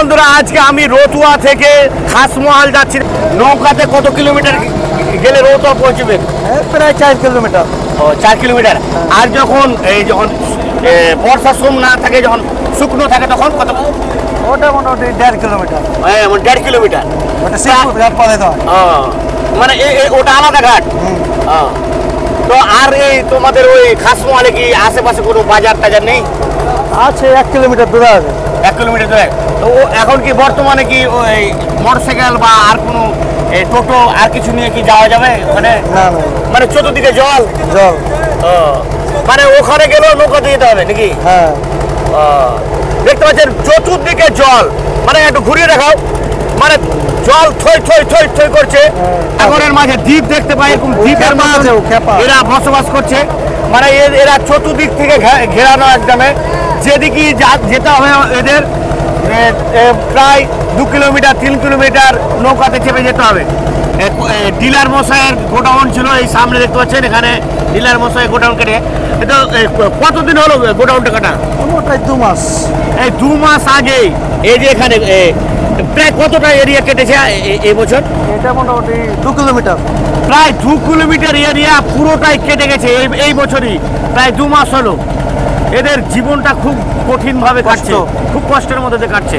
বন্ধুরা, আজকে আমি রতুয়া থেকে খাসমহাল যাচ্ছি। নৌকাতে কত কিলোমিটার গেলে রতুয়া পৌঁছবে? প্রায় 4 কিলোমিটার। ও 4 কিলোমিটার। আর যখন যখন বর্ষার সময় না থাকে, যখন শুকনো থাকে তখন কত? ওটা মোটামুটি 1.5 কিলোমিটার। 1.5 কিলোমিটার। ওটা শিবপুর ঘাট পড়ে তো। মানে ওটা আলাদা ঘাট। তো আর এই তোমাদের ওই খাসমহালে কি আশেপাশে কোনো বাজার টাজার নেই? আছে 1 কিলোমিটার দূরে আছে। 1 কিলোমিটার দূরে। তো এখন কি বর্তমানে কি ওই মোটরসাইকেল বা আর কোনো টোটো আর কিছু নিয়ে কি যাওয়া যাবে ওখানে? না না, মানে চতুর্দিকে জল। জল। মানে ওখানে গেলেও নৌকাতে যেতে হবে নাকি? হ্যাঁ। দেখতে পাচ্ছেন চতুর্দিকে জল। মানে একটু ঘুরিয়ে দেখাও। মানে জল থই থই থই থই করছে। এখন এর মাঝে দ্বীপ দেখতে পাই, এরকম দ্বীপের মাঝে এরা বসবাস করছে। মানে এরা চতুর্দিক থেকে ঘেরানো একদমে। যেদিকে যেতে হবে এদের প্রায় 2 কিলোমিটার 3 কিলোমিটার নৌকাতে চেপে যেতে হবে। ডিলার মশাইয়ের গোডাউন ছিল এই সামনে দেখতে পাচ্ছেন। এখানে ডিলার মশাই গোডাউন কেটে, এটা কতদিন হলো গোডাউনটা কাটা? মোটামুটি 2 মাস। এই 2 মাস আগে এই যে এখানে প্রায় কতটা এরিয়া কেটেছে এই বছর? এটা মোটামুটি 2 কিলোমিটার। প্রায় 2 কিলোমিটার এরিয়া পুরোটাই কেটে গেছে এই বছরই। প্রায় 2 মাস হলো। এদের জীবনটা খুব কঠিনভাবে কাটছে, খুব কষ্টের মধ্যে দিয়ে কাটছে।